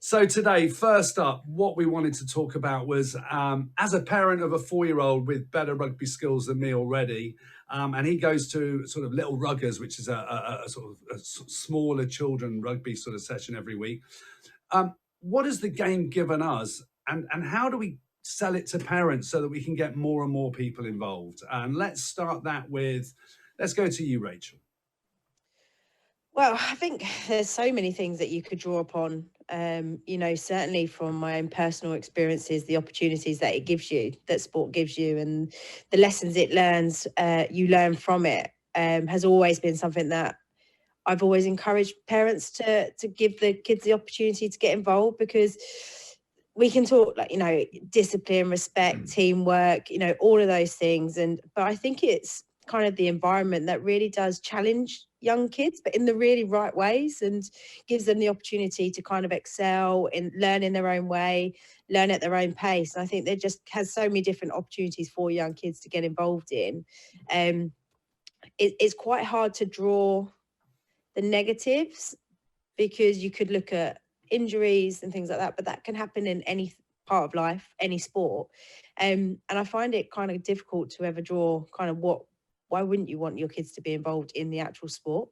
So today, first up, what we wanted to talk about was, as a parent of a 4-year-old with better rugby skills than me already, and he goes to sort of Little Ruggers, which is a sort of a smaller children rugby sort of session every week. What has the game given us, and how do we sell it to parents so that we can get more and more people involved? And let's start that with, let's go to you, Rachel. Well, I think there's so many things that you could draw upon. You know, certainly from my own personal experiences, the opportunities that it gives you, that sport gives you, and the lessons it learns, you learn from it, has always been something that I've always encouraged parents to give the kids the opportunity to get involved, because we can talk like, you know, discipline, respect, teamwork, you know, all of those things. But I think it's kind of the environment that really does challenge young kids, but in the really right ways, and gives them the opportunity to kind of excel and learn in their own way, learn at their own pace. And I think there just has so many different opportunities for young kids to get involved in. It's quite hard to draw the negatives, because you could look at injuries and things like that, but that can happen in any part of life, any sport. And I find it kind of difficult to ever draw kind of why wouldn't you want your kids to be involved in the actual sport?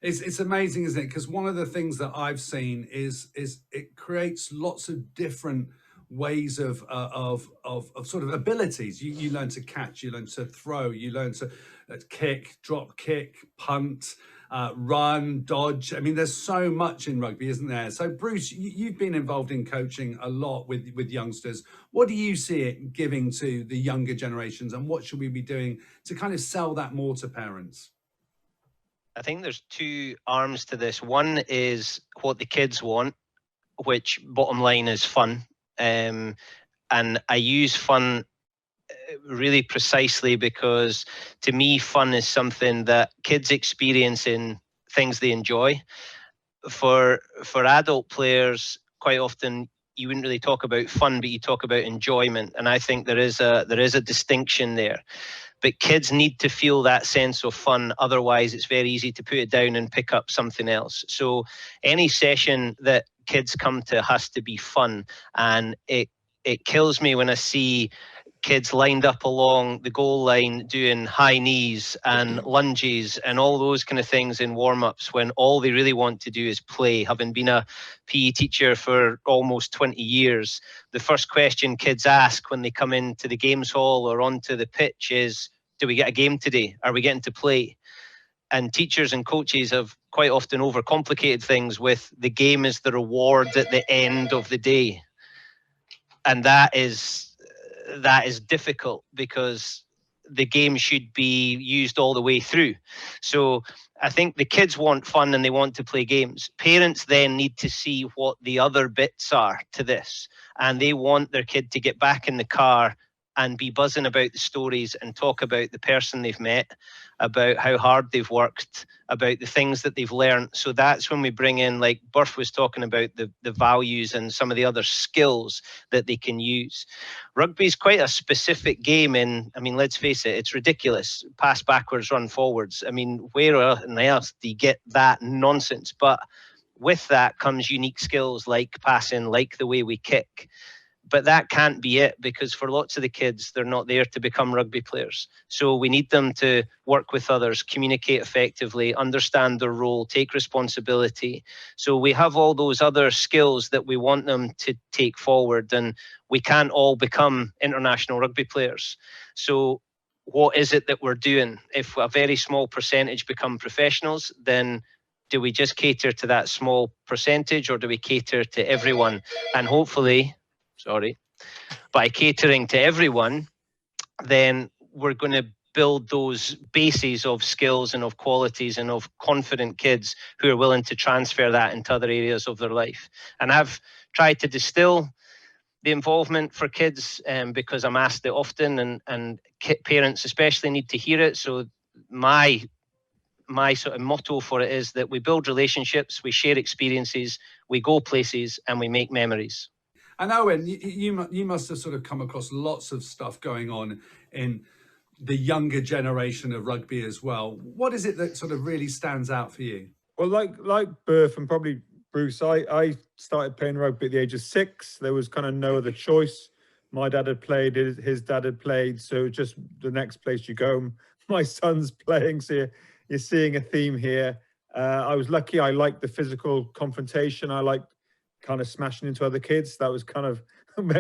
It's amazing, isn't it? Because one of the things that I've seen is it creates lots of different ways of sort of abilities. You learn to catch, you learn to throw, you learn to kick, drop kick, punt, run, dodge. I mean, there's so much in rugby, isn't there? So Bruce, you've been involved in coaching a lot with youngsters. What do you see it giving to the younger generations, and what should we be doing to kind of sell that more to parents? I think there's two arms to this. One is what the kids want, which bottom line is fun. And I use fun really precisely because to me, fun is something that kids experience in things they enjoy. For adult players, quite often you wouldn't really talk about fun, but you talk about enjoyment. And I think there is a distinction there. But kids need to feel that sense of fun. Otherwise, it's very easy to put it down and pick up something else. So any session that kids come to has to be fun. And it kills me when I see kids lined up along the goal line doing high knees and lunges and all those kind of things in warm-ups, when all they really want to do is play. Having been a PE teacher for almost 20 years, the first question kids ask when they come into the games hall or onto the pitch is, do we get a game today? Are we getting to play? And teachers and coaches have quite often overcomplicated things with the game is the reward at the end of the day. And that is difficult, because the game should be used all the way through. So I think the kids want fun and they want to play games. Parents then need to see what the other bits are to this, and they want their kid to get back in the car and be buzzing about the stories and talk about the person they've met, about how hard they've worked, about the things that they've learned. So that's when we bring in, like Burf was talking about, the values and some of the other skills that they can use. Rugby is quite a specific game I mean, let's face it, it's ridiculous. Pass backwards, run forwards. I mean, where on earth do you get that nonsense? But with that comes unique skills like passing, like the way we kick. But that can't be it, because for lots of the kids, they're not there to become rugby players. So we need them to work with others, communicate effectively, understand their role, take responsibility. So we have all those other skills that we want them to take forward, and we can't all become international rugby players. So what is it that we're doing? If a very small percentage become professionals, then do we just cater to that small percentage, or do we cater to everyone? And hopefully, by catering to everyone, then we're going to build those bases of skills and of qualities and of confident kids who are willing to transfer that into other areas of their life. And I've tried to distill the involvement for kids because I'm asked it often, and parents especially need to hear it. So my sort of motto for it is that we build relationships, we share experiences, we go places, and we make memories. And Owain, you must have sort of come across lots of stuff going on in the younger generation of rugby as well. What is it that sort of really stands out for you? Well, like Burf, and probably Bruce, I started playing rugby at the age of 6. There was kind of no other choice. My dad had played, his dad had played, so just the next place you go, my son's playing, so you're seeing a theme here. I was lucky. I liked the physical confrontation. I liked kind of smashing into other kids. That was kind of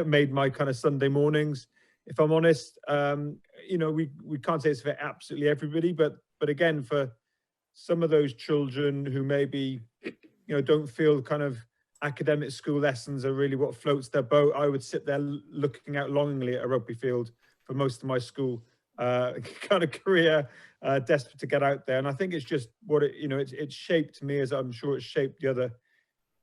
made my kind of Sunday mornings. If I'm honest, you know, we can't say it's for absolutely everybody, but again, for some of those children who maybe, you know, don't feel kind of academic school lessons are really what floats their boat, I would sit there looking out longingly at a rugby field for most of my school kind of career, desperate to get out there. And I think it's just what it, you know, it's shaped me, as I'm sure it's shaped the other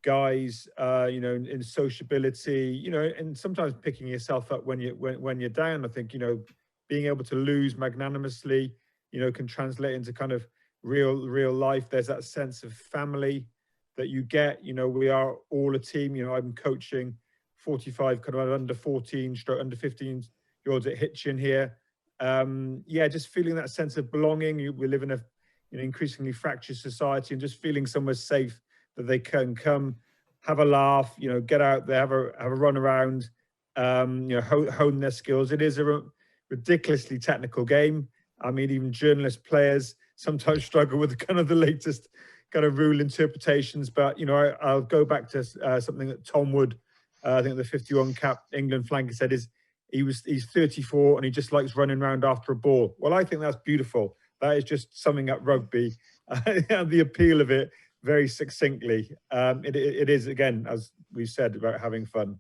guys, you know, in sociability, you know, and sometimes picking yourself up when you're down. I think, you know, being able to lose magnanimously, you know, can translate into kind of real life. There's that sense of family that you get. You know, we are all a team. You know, I'm coaching 45 kind of under 14 stroke under 15 year olds at Hitchin here. Yeah, just feeling that sense of belonging. We live in a, you know, increasingly fractured society, and just feeling somewhere safe that they can come, have a laugh, you know, get out there, have a run around, you know, hone their skills. It is a ridiculously technical game. I mean, even journalist players sometimes struggle with kind of the latest kind of rule interpretations. But, you know, I'll go back to something that Tom Wood, I think the 51 cap England flanker, said is he's 34 and he just likes running around after a ball. Well, I think that's beautiful. That is just summing up rugby and the appeal of it very succinctly. It is, again, as we said, about having fun.